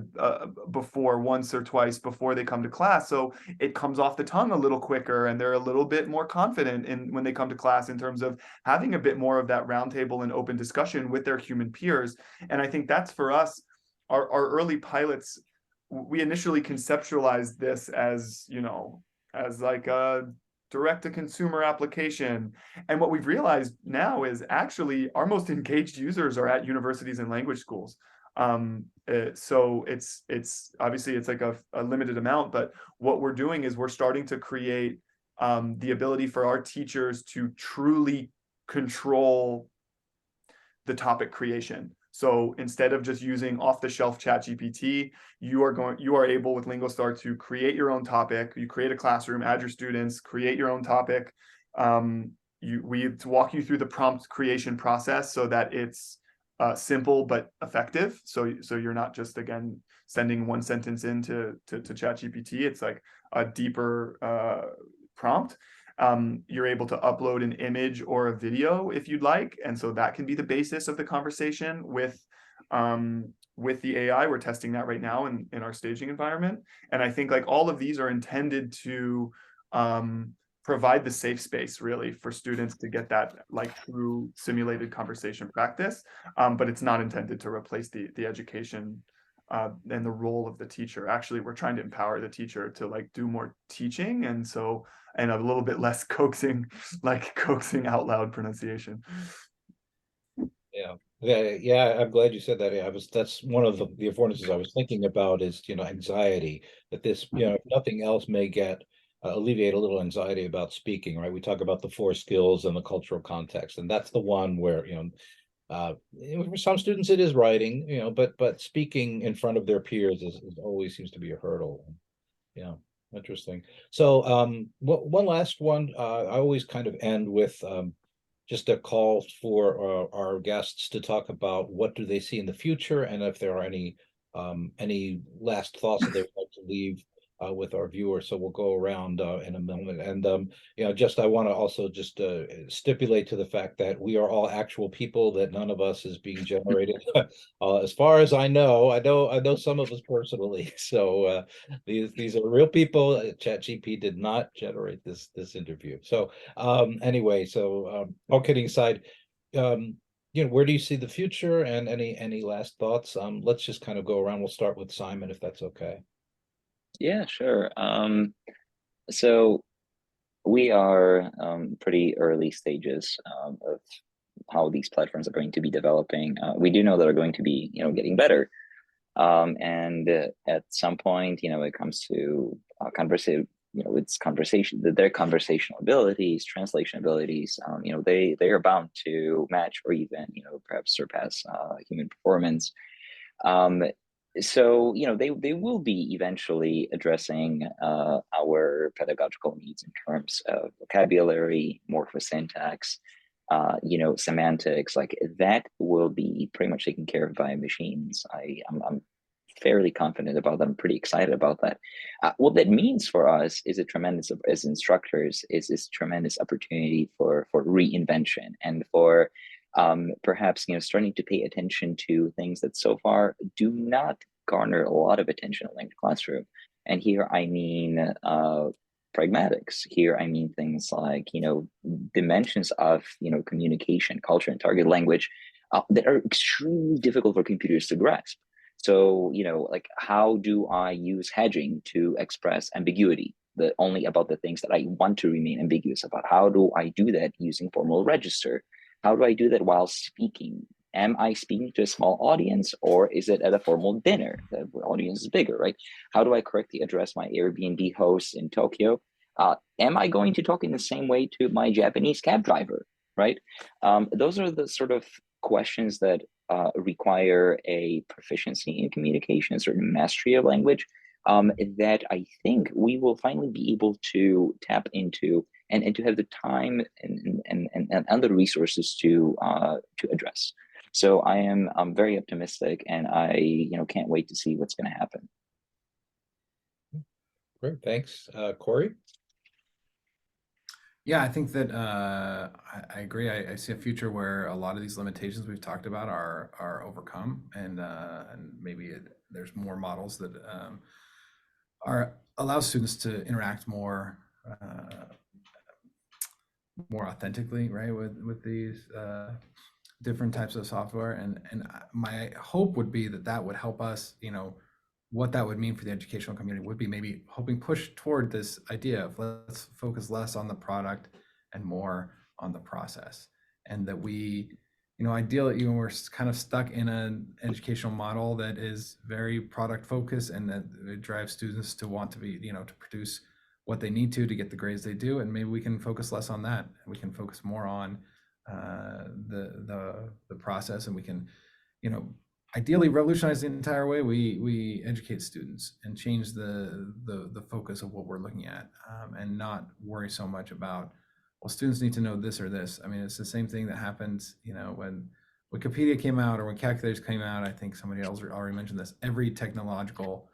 before, once or twice before they come to class. So it comes off the tongue a little quicker, and they're a little bit more confident when they come to class in terms of having a bit more of that roundtable and open discussion with their human peers. And I think that's, for us, our early pilots, we initially conceptualized this as, as like a direct-to-consumer application. And what we've realized now is actually our most engaged users are at universities and language schools. So it's obviously it's like a limited amount, but what we're doing is we're starting to create the ability for our teachers to truly control the topic creation. So instead of just using off-the-shelf ChatGPT, you are able with LingoStar to create your own topic. You create a classroom, add your students, create your own topic, we walk you through the prompt creation process so that it's simple but effective. So you're not just, again, sending one sentence into to ChatGPT. It's like a deeper prompt. You're able to upload an image or a video if you'd like, and so that can be the basis of the conversation with the AI. We're testing that right now in our staging environment, and I think like all of these are intended to provide the safe space really for students to get that like true simulated conversation practice, but it's not intended to replace the education and the role of the teacher. Actually, we're trying to empower the teacher to like do more teaching, and a little bit less coaxing out loud pronunciation. Yeah, I'm glad you said that. That's one of the affordances I was thinking about is, anxiety, that this, if nothing else may alleviate a little anxiety about speaking, right? We talk about the 4 skills and the cultural context, and that's the one where, for some students it is writing, but speaking in front of their peers is always seems to be a hurdle. Yeah, interesting. So one last one, I always kind of end with just a call for our guests to talk about what do they see in the future, and if there are any last thoughts that they would like to leave with our viewers. So we'll go around in a moment, and I want to also just stipulate to the fact that we are all actual people, that none of us is being generated. As far as I know some of us personally. So these are real people. ChatGPT did not generate this interview. So anyway, all kidding aside, where do you see the future, and any last thoughts? Let's just kind of go around. We'll start with Simon, if that's okay. Yeah, sure. So we are pretty early stages of how these platforms are going to be developing. We do know that they're going to be, getting better. And at some point, it comes to it's conversation, their conversational abilities, translation abilities, they are bound to match or even, perhaps surpass human performance. So they will be eventually addressing our pedagogical needs in terms of vocabulary, morphosyntax, semantics. Like that will be pretty much taken care of by machines. I'm fairly confident about that. I'm pretty excited about that. What that means for us is as instructors, is tremendous opportunity for reinvention, and for perhaps starting to pay attention to things that so far do not garner a lot of attention in the classroom. And here I mean pragmatics. Here I mean things like dimensions of communication, culture, and target language that are extremely difficult for computers to grasp. So like, how do I use hedging to express ambiguity only about the things that I want to remain ambiguous about? How do I do that using formal register? How do I do that while speaking? Am I speaking to a small audience, or is it at a formal dinner? The audience is bigger, right? How do I correctly address my Airbnb host in Tokyo? Am I going to talk in the same way to my Japanese cab driver, right? Those are the sort of questions that require a proficiency in communication, a certain mastery of language, that I think we will finally be able to tap into and to have the time and other resources to address. So I'm very optimistic, and I can't wait to see what's going to happen. Great, thanks, Corey. Yeah, I think that I agree. I see a future where a lot of these limitations we've talked about are overcome, and maybe there's more models that allow students to interact more authentically, right, with these different types of software. And my hope would be that would help us, what that would mean for the educational community would be maybe helping push toward this idea of let's focus less on the product and more on the process. And that we, ideally, we're kind of stuck in an educational model that is very product focused, and that it drives students to want to be, to produce what they need to get the grades they do. And maybe we can focus less on that. We can focus more on the process, and we can, ideally revolutionize the entire way we educate students, and change the focus of what we're looking at, and not worry so much about well, students need to know this or this. I mean, it's the same thing that happened, you know, when Wikipedia came out or when calculators came out. I think somebody else already mentioned this. Every technological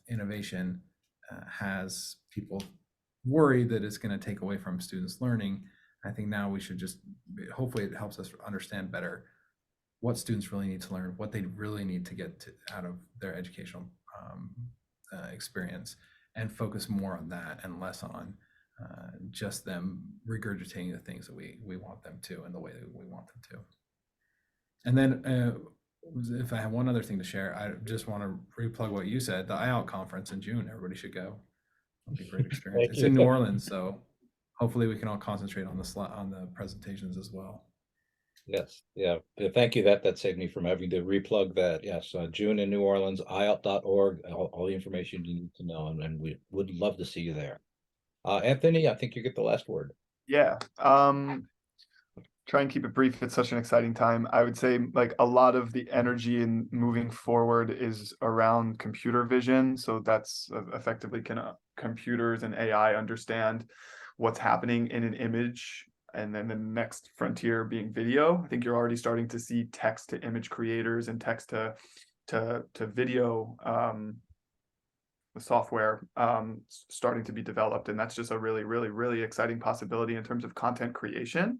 innovation has people worried that it's going to take away from students' learning. I think now we should just, hopefully it helps us understand better what students really need to learn, what they really need to get out of their educational experience, and focus more on that and less on just them regurgitating the things that we want them to and the way that we want them to. And then if I have one other thing to share, I just want to replug what you said, the IALLT conference in June. Everybody should go. It'll be a great experience. It's in New Orleans, so hopefully we can all concentrate on the presentations as well. Yes, yeah, thank you. That saved me from having to replug that. Yes, June in New Orleans, IALLT.org, all the information you need to know, and we would love to see you there. Anthony, I think you get the last word. Yeah. Try and keep it brief. It's such an exciting time. I would say like a lot of the energy in moving forward is around computer vision. So that's effectively, can computers and AI understand what's happening in an image? And then the next frontier being video. I think you're already starting to see text to image creators and text to video the software starting to be developed. And that's just a really, really, really exciting possibility in terms of content creation.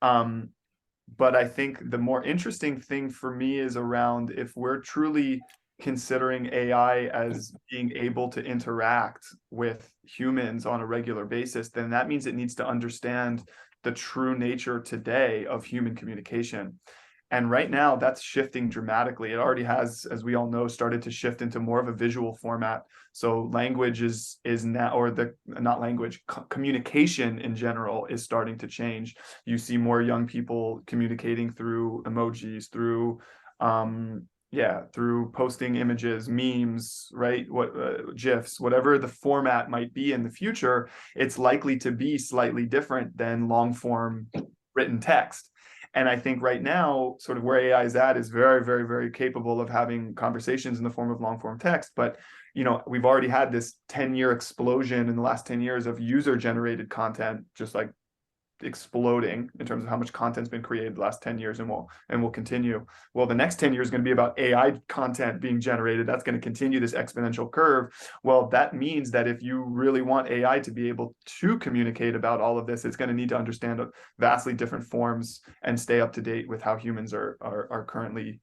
But I think the more interesting thing for me is around if we're truly considering AI as being able to interact with humans on a regular basis, then that means it needs to understand the true nature today of human communication. And right now that's shifting dramatically. It already has, as we all know, started to shift into more of a visual format. So language is now, or the not language, communication in general is starting to change. You see more young people communicating through emojis, through through posting images, memes, right? What GIFs, whatever the format might be in the future, it's likely to be slightly different than long form written text. And I think right now, sort of where AI is at is very, very, very capable of having conversations in the form of long form text. But, you know, we've already had this 10-year explosion in the last 10 years of user generated content, just like exploding in terms of how much content's been created the last 10 years and will continue. Well, the next 10 years is going to be about AI content being generated. That's going to continue this exponential curve. Well, that means that if you really want AI to be able to communicate about all of this, it's going to need to understand vastly different forms and stay up to date with how humans are currently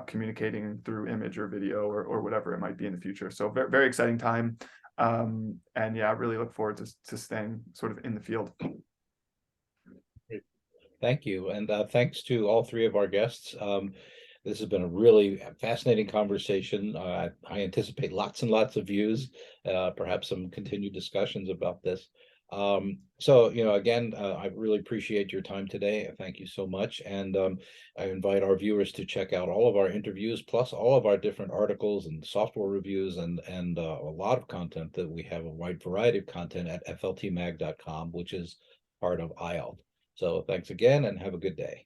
communicating through image or video or whatever it might be in the future. So very, very exciting time. And yeah, I really look forward to staying sort of in the field. Thank you. And thanks to all three of our guests. This has been a really fascinating conversation. I anticipate lots and lots of views, perhaps some continued discussions about this. So, you know, again, I really appreciate your time today. Thank you so much. And I invite our viewers to check out all of our interviews, plus all of our different articles and software reviews and a lot of content that we have, a wide variety of content at fltmag.com, which is part of IALLT. So thanks again and have a good day.